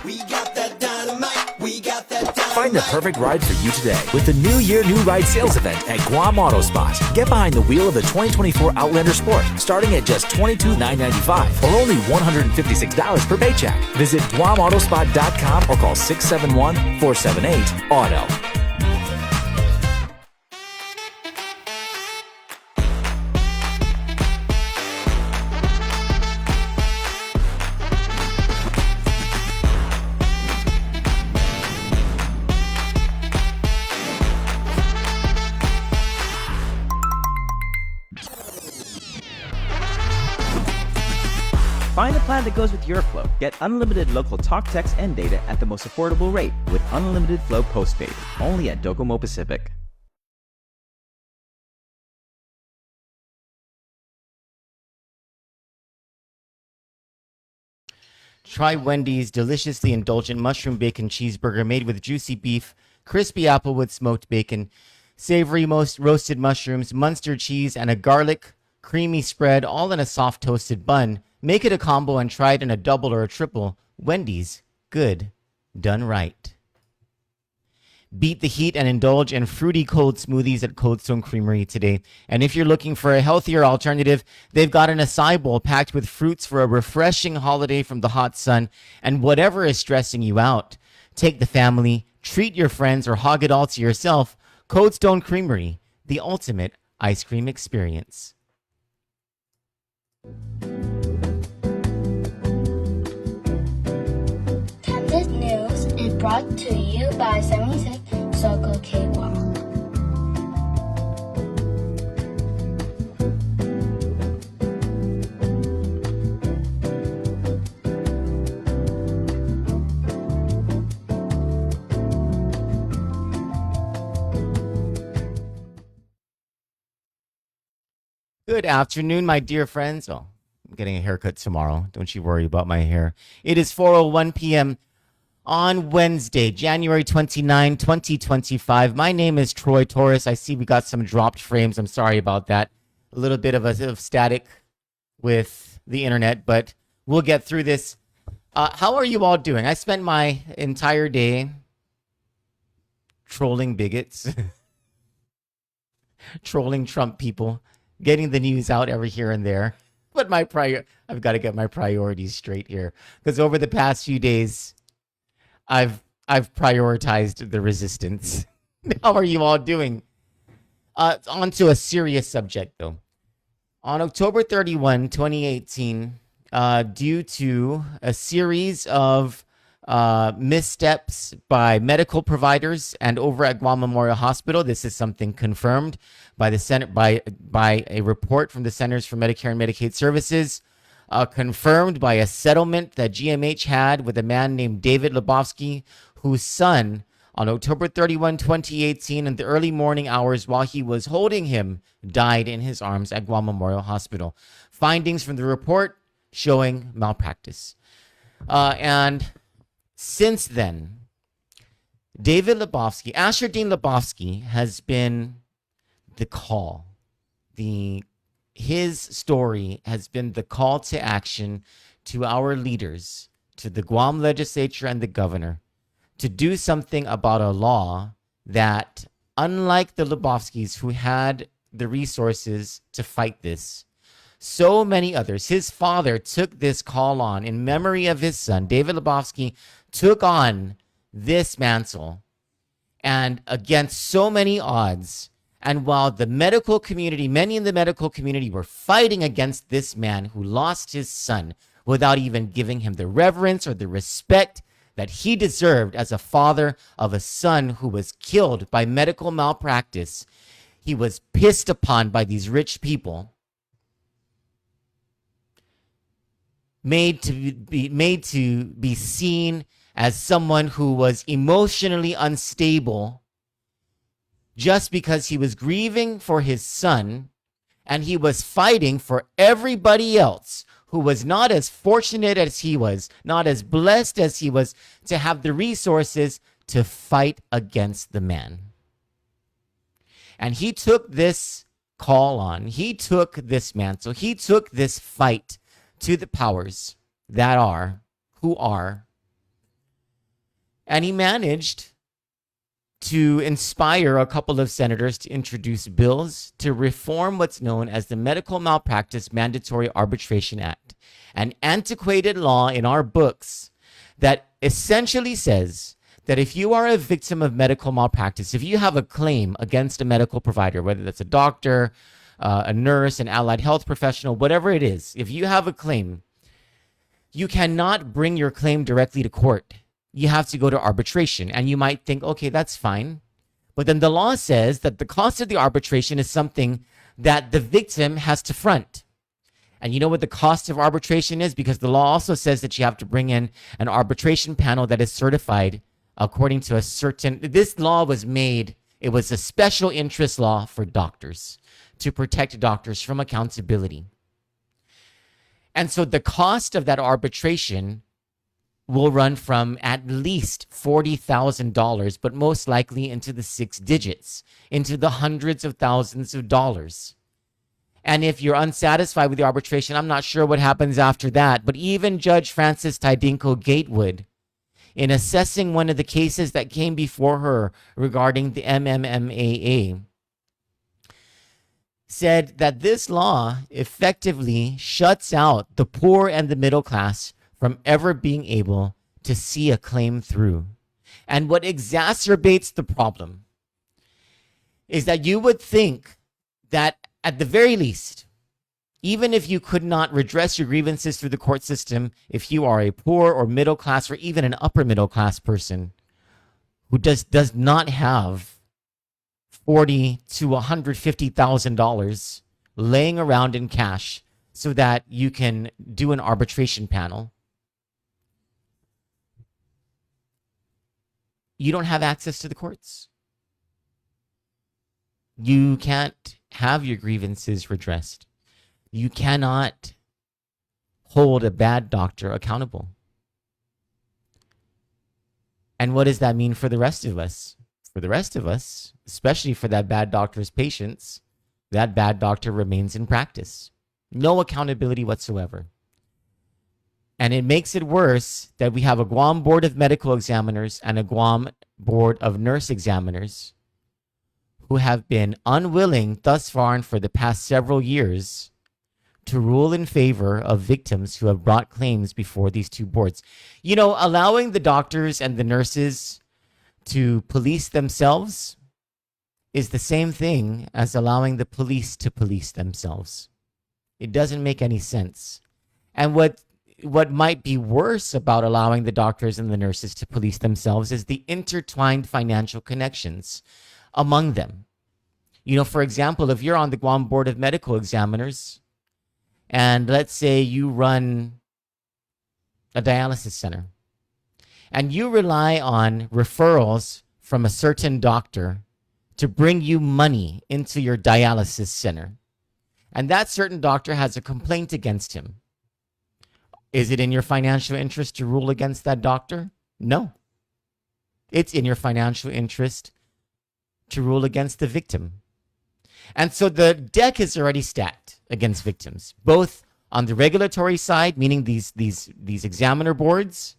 We got that dynamite. We got that dynamite. Find the perfect ride for you today with the New Year New Ride sales event at Guam Auto Spot. Get behind the wheel of the 2024 Outlander Sport starting at just $22,995 or only $156 per paycheck. Visit GuamAutospot.com or call 671-478-AUTO. Find a plan that goes with your flow. Get unlimited local talk, text, and data at the most affordable rate with Unlimited Flow Postpaid, only at Docomo Pacific. Try Wendy's deliciously indulgent mushroom bacon cheeseburger made with juicy beef, crispy applewood smoked bacon, savory roasted mushrooms, Munster cheese, and a garlic creamy spread, all in a soft toasted bun. Make it a combo and try it in a double or a triple. Wendy's, good, done right. Beat the heat and indulge in fruity cold smoothies at Cold Stone Creamery today. And if you're looking for a healthier alternative, they've got an acai bowl packed with fruits for a refreshing holiday from the hot sun and whatever is stressing you out. Take the family, treat your friends, or hog it all to yourself. Cold Stone Creamery, the ultimate ice cream experience. Kandit News is brought to you by 76 Circle K Walk. Good afternoon, my dear friends. Oh, I'm getting a haircut tomorrow. Don't you worry about my hair. It is 4:01 p.m. on Wednesday, January 29, 2025. My name is Troy Torres. I see we got some dropped frames. I'm sorry about that. A little bit of static with the internet, but we'll get through this. How are you all doing? I spent my entire day trolling bigots, trolling Trump people, getting the news out every here and there. But I've got to get my priorities straight here, because over the past few days, I've prioritized the resistance. How are you all doing? On to a serious subject, though. On October 31, 2018, due to a series of missteps by medical providers and over at Guam Memorial Hospital, this is something confirmed by the Senate by a report from the Centers for Medicare and Medicaid Services, confirmed by a settlement that GMH had with a man named David Lebowski, whose son, on October 31, 2018, in the early morning hours while he was holding him, died in his arms at Guam Memorial Hospital. Findings from the report showing malpractice. And since then, Asher Dean Lebowski has been the call. His story has been the call to action to our leaders, to the Guam Legislature and the governor, to do something about a law that, unlike the Lebowskis who had the resources to fight this, so many others, his father took this call on in memory of his son. David Lebowski took on this mantle, and against so many odds, and while the medical community, many in the medical community were fighting against this man who lost his son without even giving him the reverence or the respect that he deserved as a father of a son who was killed by medical malpractice, he was pissed upon by these rich people, made to be seen as someone who was emotionally unstable just because he was grieving for his son, and he was fighting for everybody else who was not as fortunate as he was, not as blessed as he was, to have the resources to fight against the man. And he took this call on, he took this mantle, he took this fight to the powers that are, who are And he managed to inspire a couple of senators to introduce bills to reform what's known as the Medical Malpractice Mandatory Arbitration Act, an antiquated law in our books that essentially says that if you are a victim of medical malpractice, if you have a claim against a medical provider, whether that's a doctor, a nurse, an allied health professional, whatever it is, if you have a claim, you cannot bring your claim directly to court. You have to go to arbitration. And you might think, okay, that's fine. But then the law says that the cost of the arbitration is something that the victim has to front. And you know what the cost of arbitration is? Because the law also says that you have to bring in an arbitration panel that is certified according to a certain... This law was made, it was a special interest law for doctors to protect doctors from accountability. And so the cost of that arbitration will run from at least $40,000, but most likely into the 6 digits, into the hundreds of thousands of dollars. And if you're unsatisfied with the arbitration, I'm not sure what happens after that. But even Judge Frances Tydingco-Gatewood, in assessing one of the cases that came before her regarding the MMMA, said that this law effectively shuts out the poor and the middle class from ever being able to see a claim through. And what exacerbates the problem is that you would think that at the very least, even if you could not redress your grievances through the court system, if you are a poor or middle class or even an upper middle class person who does not have $40,000 to $150,000 laying around in cash so that you can do an arbitration panel, you don't have access to the courts. You can't have your grievances redressed. You cannot hold a bad doctor accountable. And what does that mean for the rest of us? For the rest of us, especially for that bad doctor's patients, that bad doctor remains in practice. No accountability whatsoever. And it makes it worse that we have a Guam Board of Medical Examiners and a Guam Board of Nurse Examiners who have been unwilling thus far and for the past several years to rule in favor of victims who have brought claims before these two boards. You know, allowing the doctors and the nurses to police themselves is the same thing as allowing the police to police themselves. It doesn't make any sense. And what might be worse about allowing the doctors and the nurses to police themselves is the intertwined financial connections among them. You know, for example, if you're on the Guam Board of Medical Examiners, and let's say you run a dialysis center, and you rely on referrals from a certain doctor to bring you money into your dialysis center, and that certain doctor has a complaint against him, is it in your financial interest to rule against that doctor? No. It's in your financial interest to rule against the victim. And so the deck is already stacked against victims, both on the regulatory side, meaning these examiner boards,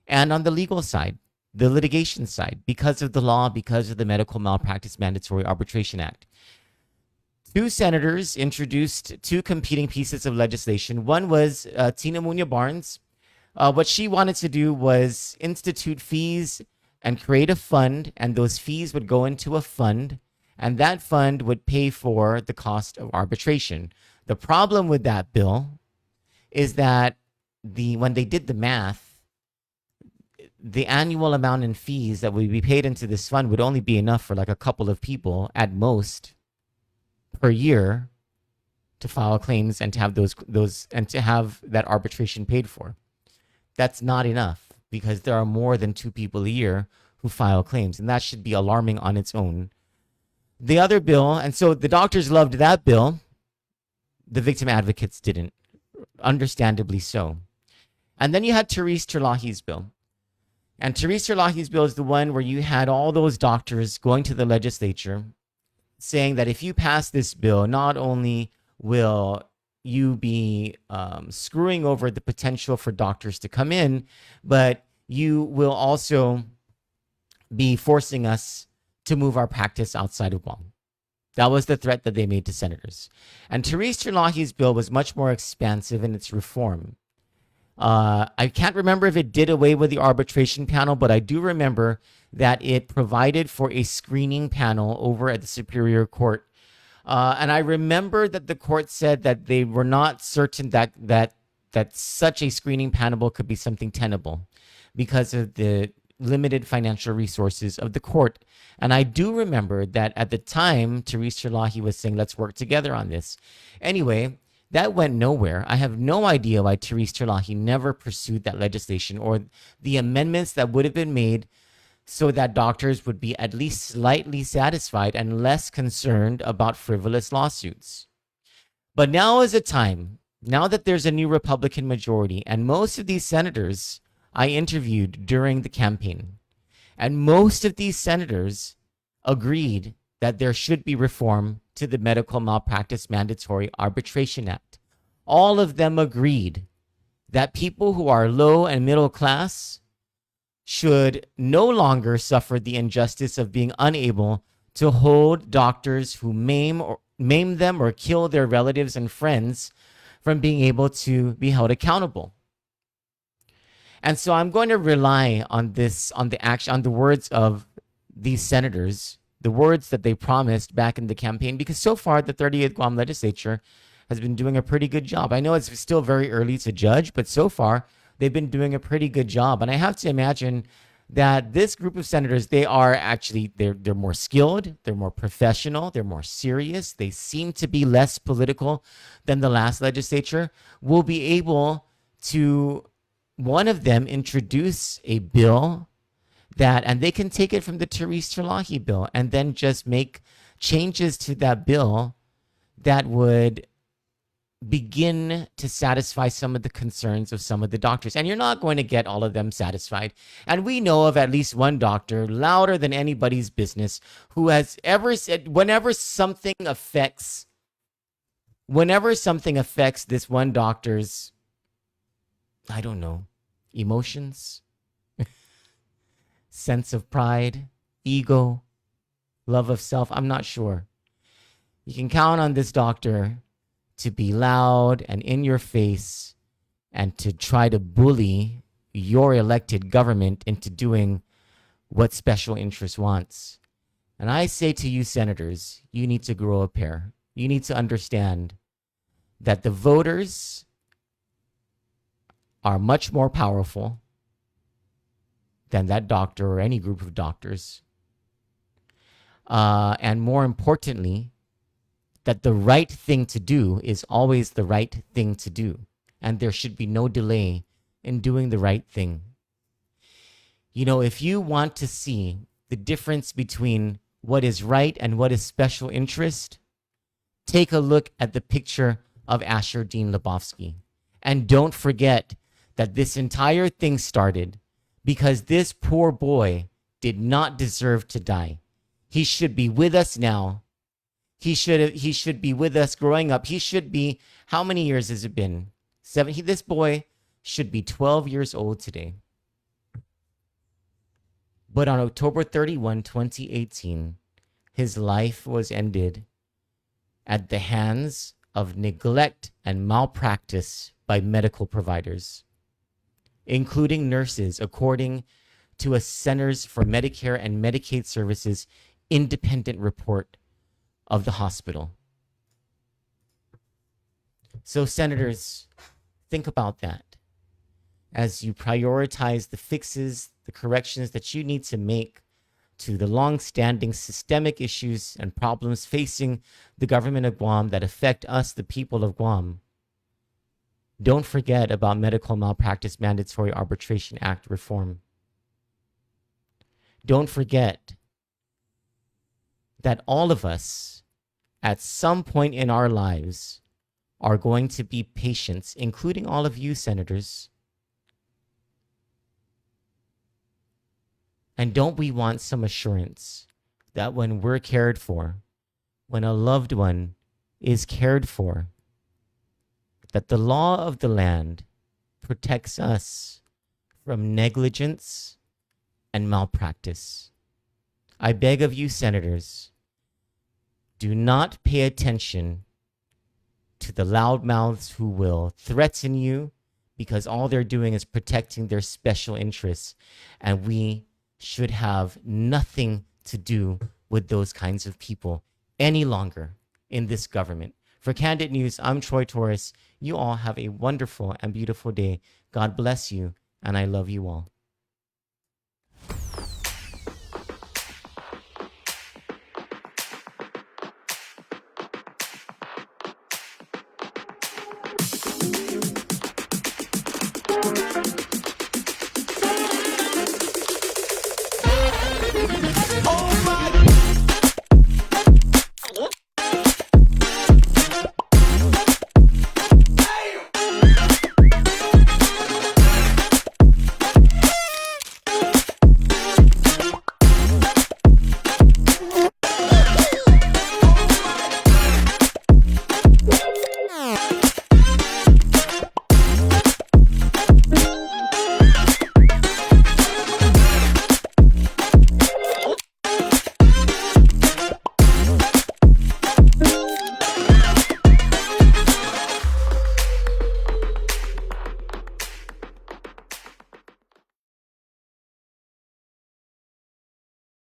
and on the legal side, the litigation side, because of the law, because of the Medical Malpractice Mandatory Arbitration Act. 2 senators introduced 2 competing pieces of legislation. One was Tina Muñoz Barnes. What she wanted to do was institute fees and create a fund, and those fees would go into a fund, and that fund would pay for the cost of arbitration. The problem with that bill is that when they did the math, the annual amount in fees that would be paid into this fund would only be enough for like a couple of people at most per year to file claims and to have those and to have that arbitration paid for. That's not enough because there are more than 2 people a year who file claims, and that should be alarming on its own. The other bill, and so the doctors loved that bill, the victim advocates didn't, understandably so. And then you had Therese Terlahi's bill. And Therese Terlahi's bill is the one where you had all those doctors going to the legislature saying that if you pass this bill, not only will you be screwing over the potential for doctors to come in, but you will also be forcing us to move our practice outside of Guam. That was the threat that they made to senators. And Therese Terlahi's bill was much more expansive in its reform. I can't remember if it did away with the arbitration panel, but I do remember that it provided for a screening panel over at the Superior Court. And I remember that the court said that they were not certain that such a screening panel could be something tenable because of the limited financial resources of the court. And I do remember that at the time, Therese Terlahi was saying, let's work together on this. Anyway, that went nowhere. I have no idea why Therese Terlahi never pursued that legislation or the amendments that would have been made so that doctors would be at least slightly satisfied and less concerned about frivolous lawsuits. But now is a time, now that there's a new Republican majority, and most of these senators I interviewed during the campaign, and most of these senators agreed that there should be reform to the Medical Malpractice Mandatory Arbitration Act. All of them agreed that people who are low and middle class should no longer suffer the injustice of being unable to hold doctors who maim them or kill their relatives and friends from being able to be held accountable. And so I'm going to rely on the words of these senators, the words that they promised back in the campaign, because so far the 38th Guam Legislature has been doing a pretty good job. I know it's still very early to judge, but so far they've been doing a pretty good job. And I have to imagine that this group of senators, they're more skilled, they're more professional, they're more serious, they seem to be less political than the last legislature, will be able to, one of them, introduce a bill and they can take it from the Therese Terlahi bill and then just make changes to that bill that would begin to satisfy some of the concerns of some of the doctors. And you're not going to get all of them satisfied. And we know of at least one doctor, louder than anybody's business, who has ever said, whenever something affects this one doctor's, I don't know, emotions, sense of pride, ego, love of self, I'm not sure. You can count on this doctor to be loud and in your face and to try to bully your elected government into doing what special interest wants. And I say to you, senators, you need to grow a pair. You need to understand that the voters are much more powerful than that doctor or any group of doctors. And more importantly, that the right thing to do is always the right thing to do. And there should be no delay in doing the right thing. You know, if you want to see the difference between what is right and what is special interest, take a look at the picture of Asher Dean Lebowski. And don't forget that this entire thing started because this poor boy did not deserve to die. He should be with us now. He should be with us growing up. He should be, how many years has it been? 7. This boy should be 12 years old today. But on October 31, 2018, his life was ended at the hands of neglect and malpractice by medical providers, including nurses, according to a Centers for Medicare and Medicaid Services independent report of the hospital. So, senators, think about that as you prioritize the fixes, the corrections that you need to make to the long-standing systemic issues and problems facing the government of Guam that affect us, the people of Guam. Don't forget about Medical Malpractice Mandatory Arbitration Act reform. Don't forget that all of us, at some point in our lives, are going to be patients, including all of you, senators. And don't we want some assurance that when we're cared for, when a loved one is cared for, that the law of the land protects us from negligence and malpractice? I beg of you, senators, do not pay attention to the loudmouths who will threaten you, because all they're doing is protecting their special interests. And we should have nothing to do with those kinds of people any longer in this government. For Kandit News, I'm Troy Torres. You all have a wonderful and beautiful day. God bless you, and I love you all.